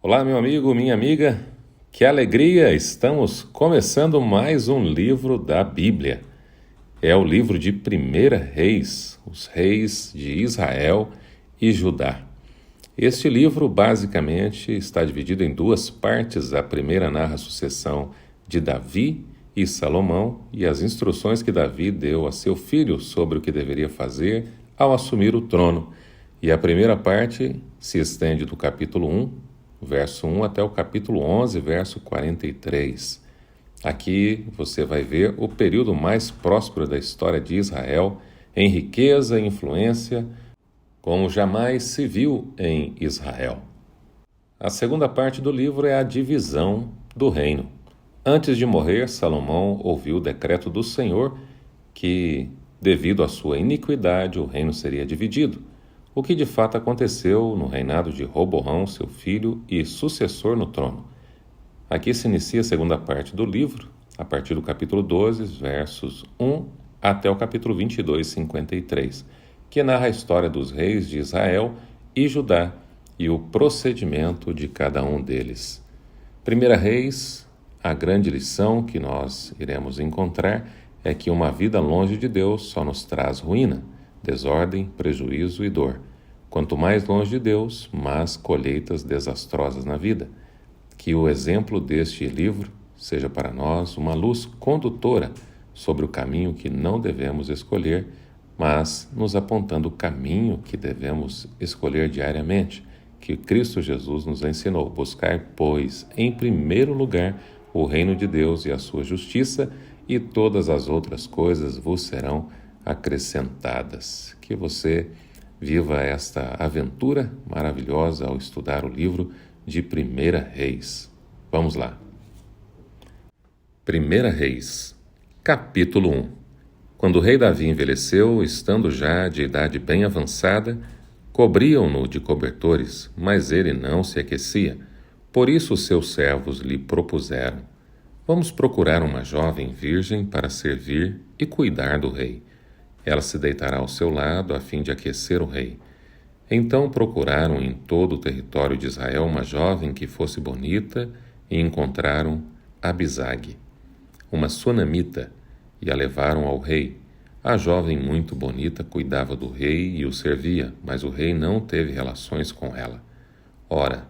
Olá, meu amigo, minha amiga, que alegria! Estamos começando mais um livro da Bíblia. É o livro de 1 Reis, os reis de Israel e Judá. Este livro basicamente está dividido em duas partes. A primeira narra a sucessão de Davi e Salomão e as instruções que Davi deu a seu filho sobre o que deveria fazer ao assumir o trono. E a primeira parte se estende do capítulo 1, verso 1 até o capítulo 11, verso 43. Aqui você vai ver o período mais próspero da história de Israel, em riqueza e influência, como jamais se viu em Israel. A segunda parte do livro é a divisão do reino. Antes de morrer, Salomão ouviu o decreto do Senhor que, devido à sua iniquidade, o reino seria dividido, o que de fato aconteceu no reinado de Roboão, seu filho e sucessor no trono. Aqui se inicia a segunda parte do livro, a partir do capítulo 12, versos 1 até o capítulo 22, 53, que narra a história dos reis de Israel e Judá e o procedimento de cada um deles. 1 Reis, a grande lição que nós iremos encontrar é que uma vida longe de Deus só nos traz ruína, desordem, prejuízo e dor. Quanto mais longe de Deus, mais colheitas desastrosas na vida. Que o exemplo deste livro seja para nós uma luz condutora sobre o caminho que não devemos escolher, mas nos apontando o caminho que devemos escolher diariamente, que Cristo Jesus nos ensinou. Buscar, pois, em primeiro lugar o reino de Deus e a sua justiça, e todas as outras coisas vos serão acrescentadas. Que você viva esta aventura maravilhosa ao estudar o livro de 1 Reis. Vamos lá. 1 Reis, capítulo 1. Quando o rei Davi envelheceu, estando já de idade bem avançada, cobriam-no de cobertores, mas ele não se aquecia. Por isso os seus servos lhe propuseram: vamos procurar uma jovem virgem para servir e cuidar do rei. Ela se deitará ao seu lado a fim de aquecer o rei. Então procuraram em todo o território de Israel uma jovem que fosse bonita e encontraram Abisag, uma sunamita, e a levaram ao rei. A jovem muito bonita cuidava do rei e o servia, mas o rei não teve relações com ela. Ora,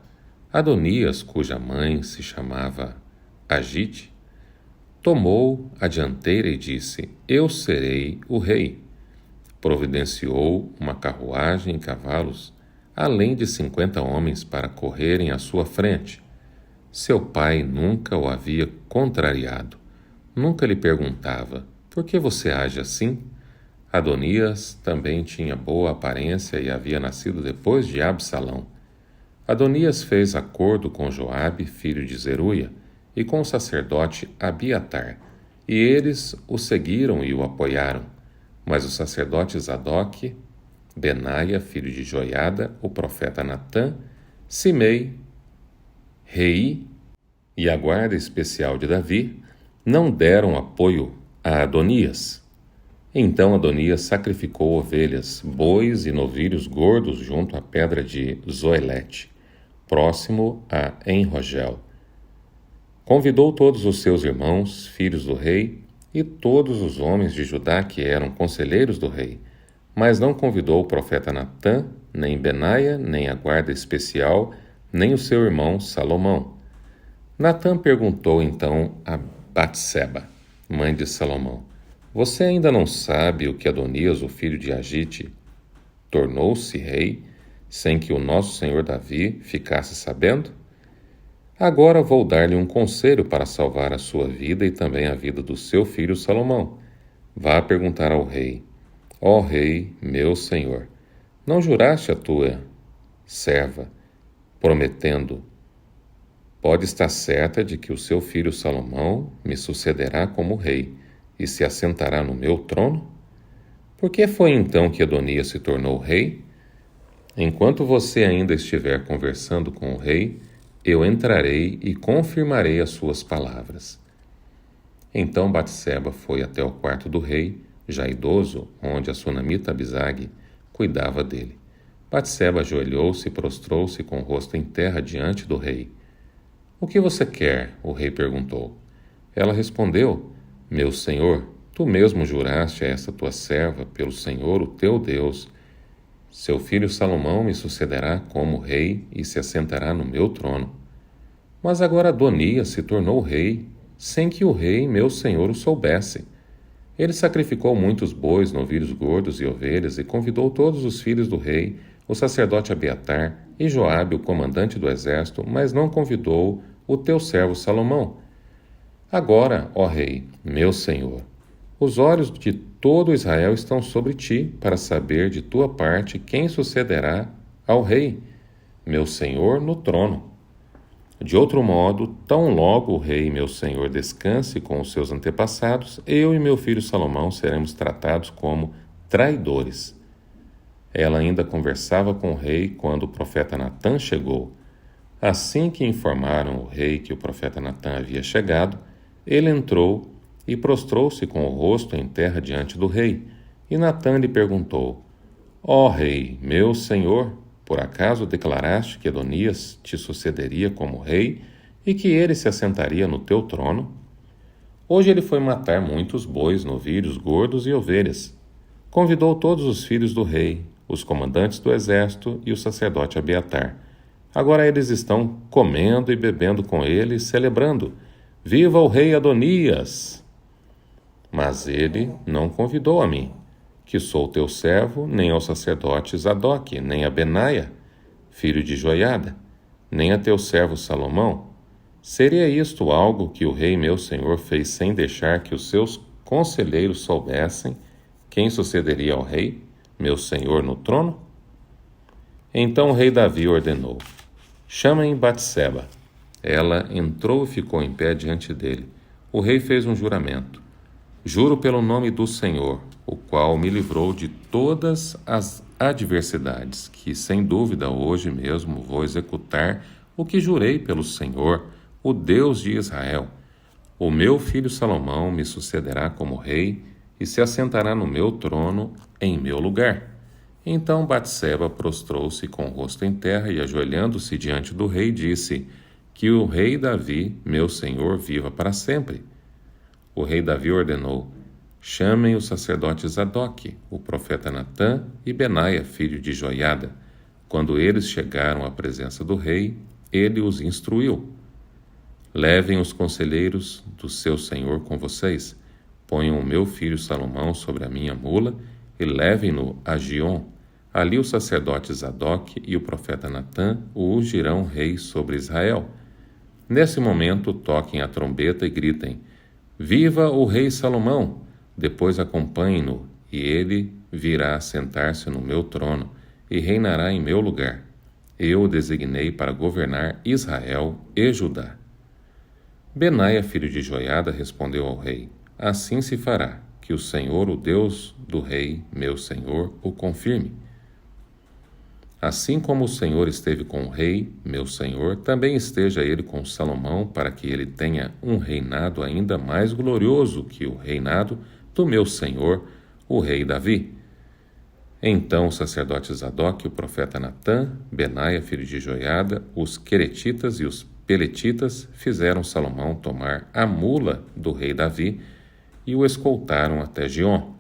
Adonias, cuja mãe se chamava Agite, tomou a dianteira e disse: eu serei o rei. Providenciou uma carruagem e cavalos, além de 50 homens para correrem à sua frente. Seu pai nunca o havia contrariado. Nunca lhe perguntava: por que você age assim? Adonias também tinha boa aparência e havia nascido depois de Absalão. Adonias fez acordo com Joabe, filho de Zeruia, e com o sacerdote Abiatar, e eles o seguiram e o apoiaram. Mas o sacerdote Zadoque, Benaia, filho de Joiada, o profeta Natã, Simei, Rei e a guarda especial de Davi não deram apoio a Adonias. Então Adonias sacrificou ovelhas, bois e novilhos gordos junto à pedra de Zoelete, próximo a Enrogel. Convidou todos os seus irmãos, filhos do rei, e todos os homens de Judá que eram conselheiros do rei, mas não convidou o profeta Natã, nem Benaia, nem a guarda especial, nem o seu irmão Salomão. Natã perguntou então a Batseba, mãe de Salomão: você ainda não sabe o que Adonias, o filho de Agite, tornou-se rei, sem que o nosso senhor Davi ficasse sabendo? Agora vou dar-lhe um conselho para salvar a sua vida e também a vida do seu filho Salomão. Vá perguntar ao rei: ó rei, meu senhor, não juraste a tua serva, prometendo: pode estar certa de que o seu filho Salomão me sucederá como rei e se assentará no meu trono? Por que foi então que Adonias se tornou rei? Enquanto você ainda estiver conversando com o rei, eu entrarei e confirmarei as suas palavras. Então Batseba foi até o quarto do rei, já idoso, onde a sunamita Abisag cuidava dele. Batseba ajoelhou-se e prostrou-se com o rosto em terra diante do rei. O que você quer? O rei perguntou. Ela respondeu, meu senhor, tu mesmo juraste a esta tua serva, pelo Senhor, o teu Deus. Seu filho Salomão me sucederá como rei e se assentará no meu trono. Mas agora Adonias se tornou rei, sem que o rei, meu senhor, o soubesse. Ele sacrificou muitos bois, novilhos gordos e ovelhas e convidou todos os filhos do rei, o sacerdote Abiatar e Joabe, o comandante do exército, mas não convidou o teu servo Salomão. Agora, ó rei, meu senhor, os olhos de todo Israel estão sobre ti, para saber de tua parte quem sucederá ao rei, meu senhor, no trono. De outro modo, tão logo o rei, meu senhor, descanse com os seus antepassados, eu e meu filho Salomão seremos tratados como traidores. Ela ainda conversava com o rei quando o profeta Natã chegou. Assim que informaram o rei que o profeta Natã havia chegado, ele entrou e prostrou-se com o rosto em terra diante do rei. E Natã lhe perguntou, ó rei, meu senhor, por acaso declaraste que Adonias te sucederia como rei e que ele se assentaria no teu trono? Hoje ele foi matar muitos bois, novilhos, gordos e ovelhas. Convidou todos os filhos do rei, os comandantes do exército e o sacerdote Abiatar. Agora eles estão comendo e bebendo com ele e celebrando. Viva o rei Adonias! Mas ele não convidou a mim, que sou teu servo, nem ao sacerdote Zadok, nem a Benaia, filho de Joiada, nem a teu servo Salomão. Seria isto algo que o rei meu senhor fez sem deixar que os seus conselheiros soubessem quem sucederia ao rei, meu senhor, no trono? Então o rei Davi ordenou, chamem Batseba. Ela entrou e ficou em pé diante dele. O rei fez um juramento. Juro pelo nome do Senhor, o qual me livrou de todas as adversidades, que sem dúvida hoje mesmo vou executar o que jurei pelo Senhor, o Deus de Israel. O meu filho Salomão me sucederá como rei e se assentará no meu trono em meu lugar. Então Batseba prostrou-se com o rosto em terra e, ajoelhando-se diante do rei, disse, que o rei Davi, meu senhor, viva para sempre. O rei Davi ordenou, chamem os sacerdotes Zadok, o profeta Natã e Benaia, filho de Joiada. Quando eles chegaram à presença do rei, ele os instruiu. Levem os conselheiros do seu senhor com vocês, ponham o meu filho Salomão sobre a minha mula e levem-no a Giom. Ali o sacerdote Zadok e o profeta Natã o ungirão rei sobre Israel. Nesse momento, toquem a trombeta e gritem, viva o rei Salomão! Depois acompanhem-no, e ele virá sentar-se no meu trono e reinará em meu lugar. Eu o designei para governar Israel e Judá. Benaia, filho de Joiada, respondeu ao rei, assim se fará, que o Senhor, o Deus do rei, meu senhor, o confirme. Assim como o Senhor esteve com o rei, meu senhor, também esteja ele com Salomão, para que ele tenha um reinado ainda mais glorioso que o reinado do meu senhor, o rei Davi. Então o sacerdote Zadok, o profeta Natã, Benaia, filho de Joiada, os queretitas e os peletitas fizeram Salomão tomar a mula do rei Davi e o escoltaram até Giom.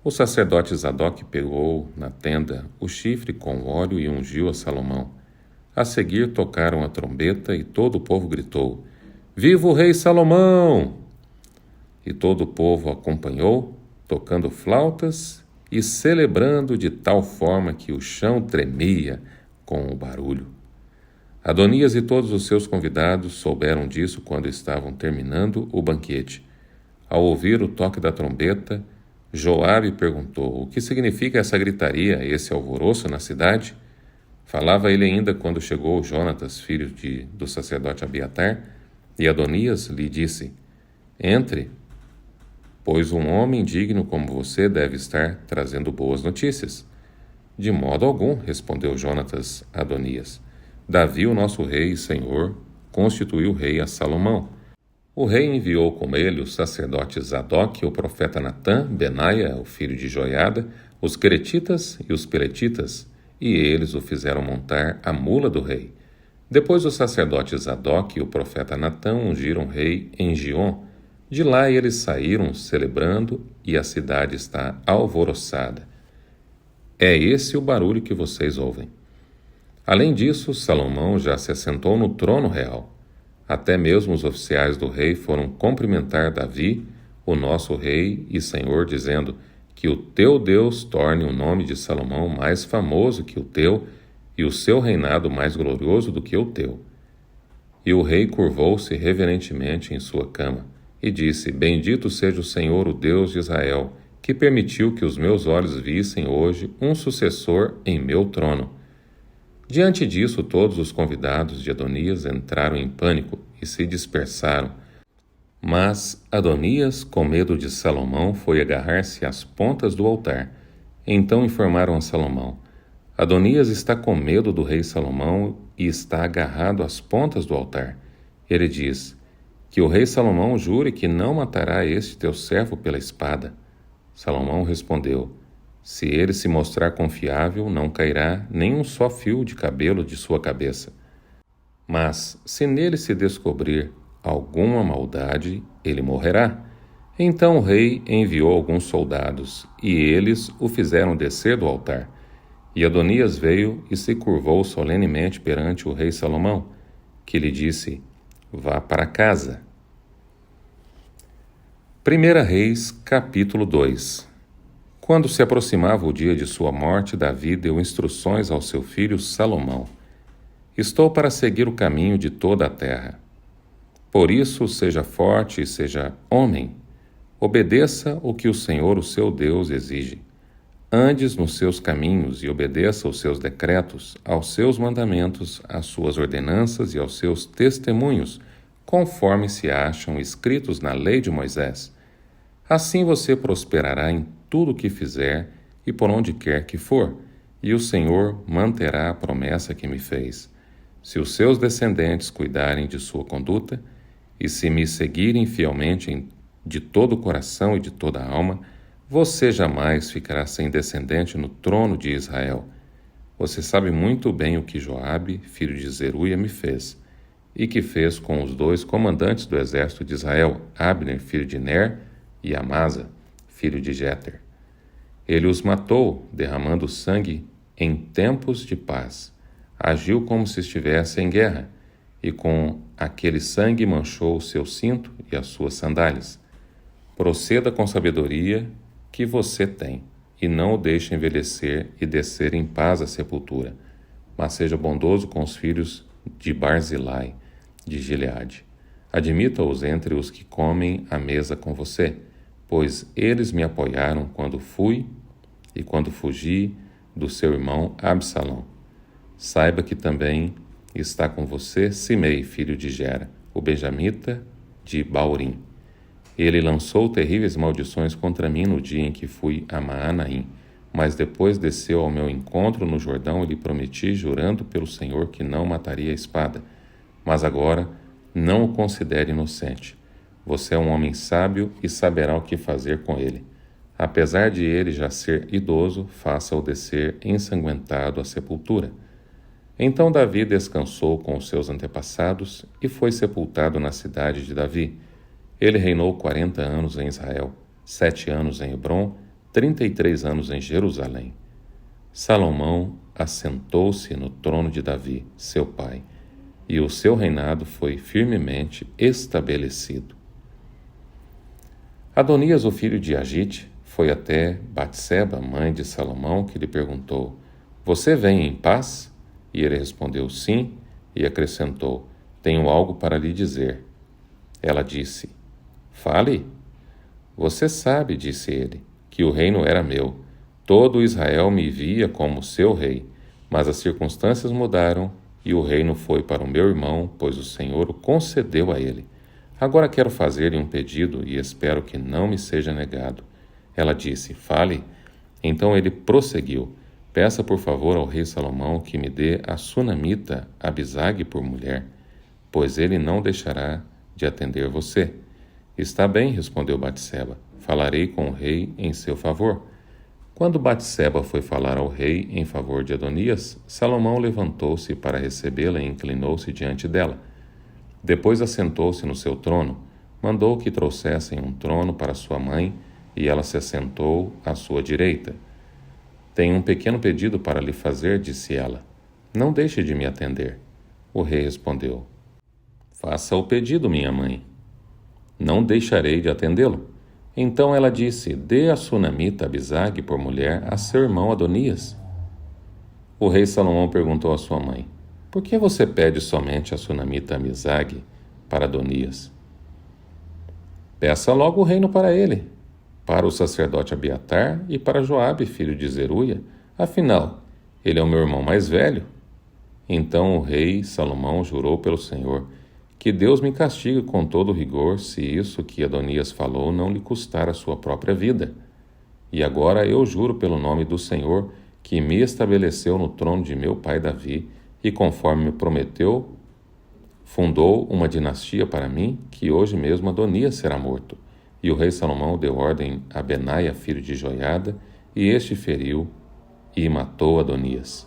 O sacerdote Zadok pegou na tenda o chifre com óleo e ungiu a Salomão. A seguir tocaram a trombeta e todo o povo gritou, viva o rei Salomão! E todo o povo acompanhou, tocando flautas e celebrando de tal forma que o chão tremia com o barulho. Adonias e todos os seus convidados souberam disso quando estavam terminando o banquete. Ao ouvir o toque da trombeta, Joabe perguntou, o que significa essa gritaria, esse alvoroço na cidade? Falava ele ainda quando chegou Jonatas, filho do sacerdote Abiatar, e Adonias lhe disse, entre, pois um homem digno como você deve estar trazendo boas notícias. De modo algum, respondeu Jonatas a Adonias. Davi, o nosso rei e senhor, constituiu rei a Salomão. O rei enviou com ele os sacerdotes Zadok, o profeta Natã, Benaia, o filho de Joiada, os queretitas e os peletitas, e eles o fizeram montar a mula do rei. Depois o sacerdote Zadok e o profeta Natã ungiram o rei em Giom. De lá eles saíram celebrando, e a cidade está alvoroçada. É esse o barulho que vocês ouvem. Além disso, Salomão já se assentou no trono real. Até mesmo os oficiais do rei foram cumprimentar Davi, o nosso rei e senhor, dizendo: que o teu Deus torne o nome de Salomão mais famoso que o teu, e o seu reinado mais glorioso do que o teu. E o rei curvou-se reverentemente em sua cama, e disse: Bendito seja o Senhor, o Deus de Israel, que permitiu que os meus olhos vissem hoje um sucessor em meu trono. Diante disso, todos os convidados de Adonias entraram em pânico e se dispersaram. Mas Adonias, com medo de Salomão, foi agarrar-se às pontas do altar. Então informaram a Salomão: Adonias está com medo do rei Salomão e está agarrado às pontas do altar. Ele diz: que o rei Salomão jure que não matará este teu servo pela espada. Salomão respondeu: se ele se mostrar confiável, não cairá nem um só fio de cabelo de sua cabeça. Mas, se nele se descobrir alguma maldade, ele morrerá. Então o rei enviou alguns soldados, e eles o fizeram descer do altar. E Adonias veio e se curvou solenemente perante o rei Salomão, que lhe disse: vá para casa. 1 Reis, capítulo 2. Quando se aproximava o dia de sua morte, Davi deu instruções ao seu filho Salomão: estou para seguir o caminho de toda a terra. Por isso, seja forte e seja homem. Obedeça o que o Senhor, o seu Deus, exige. Andes nos seus caminhos e obedeça os seus decretos, aos seus mandamentos, às suas ordenanças e aos seus testemunhos, conforme se acham escritos na lei de Moisés. Assim você prosperará em tudo o que fizer e por onde quer que for, e o Senhor manterá a promessa que me fez. Se os seus descendentes cuidarem de sua conduta, e se me seguirem fielmente de todo o coração e de toda a alma, você jamais ficará sem descendente no trono de Israel. Você sabe muito bem o que Joabe, filho de Zeruia, me fez, e que fez com os dois comandantes do exército de Israel, Abner, filho de Ner, e Amasa, filho de Jeter. Ele os matou, derramando sangue em tempos de paz. Agiu como se estivesse em guerra, e com aquele sangue manchou o seu cinto e as suas sandálias. Proceda com sabedoria que você tem, e não o deixe envelhecer e descer em paz à sepultura, mas seja bondoso com os filhos de Barzilai, de Gileade. Admita-os entre os que comem à mesa com você, pois eles me apoiaram quando fui e quando fugi do seu irmão Absalão. Saiba que também está com você Simei, filho de Gera, o benjamita de Baurim. Ele lançou terríveis maldições contra mim no dia em que fui a Maanaim, mas depois desceu ao meu encontro no Jordão e lhe prometi, jurando pelo Senhor, que não mataria a espada. Mas agora não o considere inocente. Você é um homem sábio e saberá o que fazer com ele. Apesar de ele já ser idoso, faça-o descer ensanguentado à sepultura. Então Davi descansou com os seus antepassados e foi sepultado na cidade de Davi. Ele reinou 40 anos em Israel, 7 anos em Hebrom, 33 anos em Jerusalém. Salomão assentou-se no trono de Davi, seu pai, e o seu reinado foi firmemente estabelecido. Adonias, o filho de Agite, foi até Batseba, mãe de Salomão, que lhe perguntou: você vem em paz? E ele respondeu: sim, e acrescentou: tenho algo para lhe dizer. Ela disse: fale. Você sabe, disse ele, que o reino era meu. Todo Israel me via como seu rei, mas as circunstâncias mudaram e o reino foi para o meu irmão, pois o Senhor o concedeu a ele. Agora quero fazer-lhe um pedido e espero que não me seja negado. Ela disse: fale. Então ele prosseguiu: peça por favor ao rei Salomão que me dê a sunamita Abisag por mulher, pois ele não deixará de atender você. Está bem, respondeu Batseba, falarei com o rei em seu favor. Quando Batseba foi falar ao rei em favor de Adonias, Salomão levantou-se para recebê-la e inclinou-se diante dela. Depois assentou-se no seu trono, mandou que trouxessem um trono para sua mãe, e ela se assentou à sua direita. Tenho um pequeno pedido para lhe fazer, disse ela. Não deixe de me atender. O rei respondeu: Faça o pedido, minha mãe. Não deixarei de atendê-lo. Então ela disse: Dê a sunamita Abisag por mulher a seu irmão Adonias. O rei Salomão perguntou à sua mãe: Por que você pede somente a sunamita Abisag para Adonias? Peça logo o reino para ele, para o sacerdote Abiatar e para Joabe, filho de Zeruia. Afinal, ele é o meu irmão mais velho. Então o rei Salomão jurou pelo Senhor: Que Deus me castigue com todo rigor se isso que Adonias falou não lhe custar a sua própria vida. E agora eu juro pelo nome do Senhor, que me estabeleceu no trono de meu pai Davi, e conforme me prometeu, fundou uma dinastia para mim, que hoje mesmo Adonias será morto. E o rei Salomão deu ordem a Benaia, filho de Joiada, e este feriu e matou Adonias.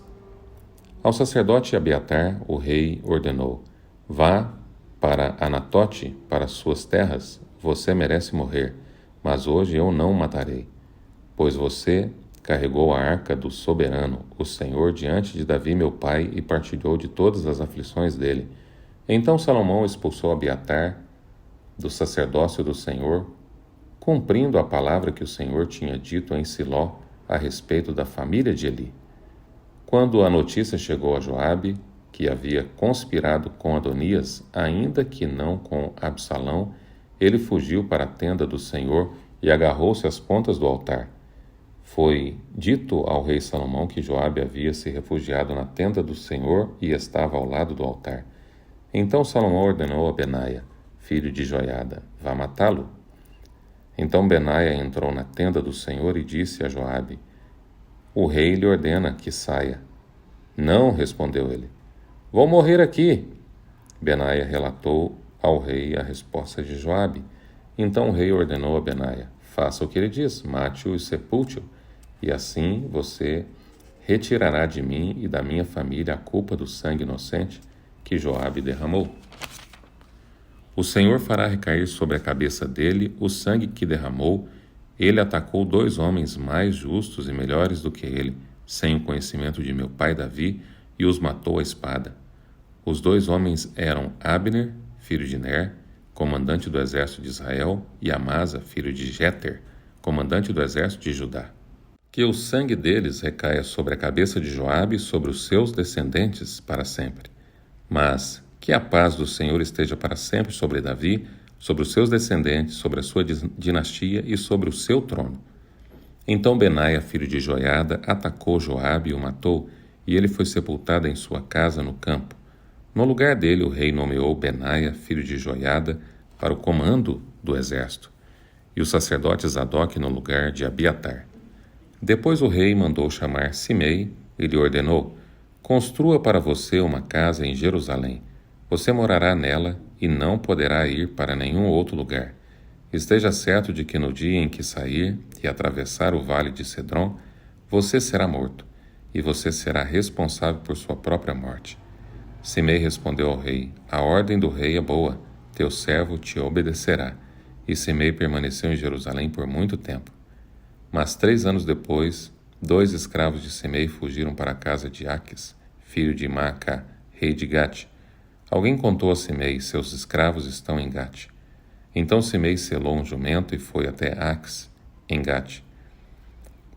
Ao sacerdote Abiatar, o rei ordenou: Vá para Anatote, para suas terras, você merece morrer, mas hoje eu não o matarei, pois você carregou a arca do soberano, o Senhor, diante de Davi meu pai, e partilhou de todas as aflições dele. Então Salomão expulsou Abiatar do sacerdócio do Senhor, cumprindo a palavra que o Senhor tinha dito em Siló a respeito da família de Eli. Quando a notícia chegou a Joabe, que havia conspirado com Adonias, ainda que não com Absalão, ele fugiu para a tenda do Senhor e agarrou-se às pontas do altar. Foi dito ao rei Salomão que Joabe havia se refugiado na tenda do Senhor e estava ao lado do altar. Então Salomão ordenou a Benaia, filho de Joiada: Vá matá-lo. Então Benaia entrou na tenda do Senhor e disse a Joabe: O rei lhe ordena que saia. Não, respondeu ele. Vou morrer aqui. Benaia relatou ao rei a resposta de Joabe. Então o rei ordenou a Benaia: Faça o que ele diz, mate-o e sepulte-o, e assim você retirará de mim e da minha família a culpa do sangue inocente que Joabe derramou. O Senhor fará recair sobre a cabeça dele o sangue que derramou. Ele atacou 2 homens mais justos e melhores do que ele, sem o conhecimento de meu pai Davi, e os matou à espada. Os 2 homens eram Abner, filho de Ner, comandante do exército de Israel, e Amasa, filho de Jeter, comandante do exército de Judá. Que o sangue deles recaia sobre a cabeça de Joabe e sobre os seus descendentes para sempre. Mas que a paz do Senhor esteja para sempre sobre Davi, sobre os seus descendentes, sobre a sua dinastia e sobre o seu trono. Então Benaia, filho de Joiada, atacou Joabe e o matou, e ele foi sepultado em sua casa no campo. No lugar dele, o rei nomeou Benaia, filho de Joiada, para o comando do exército, e o sacerdote Zadok no lugar de Abiatar. Depois o rei mandou chamar Simei e lhe ordenou: Construa para você uma casa em Jerusalém. Você morará nela e não poderá ir para nenhum outro lugar. Esteja certo de que no dia em que sair e atravessar o vale de Cedron, você será morto, e você será responsável por sua própria morte. Simei respondeu ao rei: A ordem do rei é boa, teu servo te obedecerá. E Simei permaneceu em Jerusalém por muito tempo. Mas 3 anos depois, 2 escravos de Simei fugiram para a casa de Aques, filho de Maaca, rei de Gate. Alguém contou a Simei: Seus escravos estão em Gate. Então Simei selou um jumento e foi até Aques, em Gate,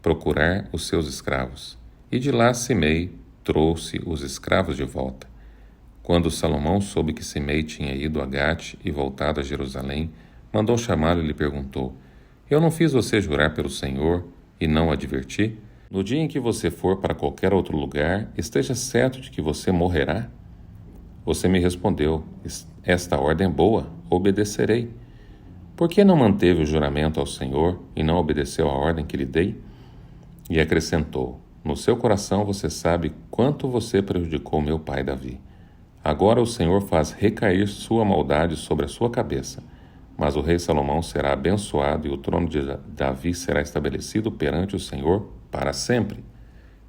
procurar os seus escravos. E de lá Simei trouxe os escravos de volta. Quando Salomão soube que Simei tinha ido a Gate e voltado a Jerusalém, mandou chamá-lo e lhe perguntou: Eu não fiz você jurar pelo Senhor e não o adverti? No dia em que você for para qualquer outro lugar, esteja certo de que você morrerá. Você me respondeu: Esta ordem é boa, obedecerei. Por que não manteve o juramento ao Senhor e não obedeceu à ordem que lhe dei? E acrescentou: No seu coração você sabe quanto você prejudicou meu pai Davi. Agora o Senhor faz recair sua maldade sobre a sua cabeça, mas o rei Salomão será abençoado e o trono de Davi será estabelecido perante o Senhor para sempre.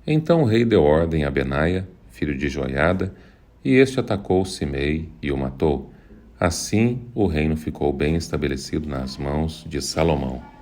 Então o rei deu ordem a Benaia, filho de Joiada, e este atacou Simei e o matou. Assim o reino ficou bem estabelecido nas mãos de Salomão.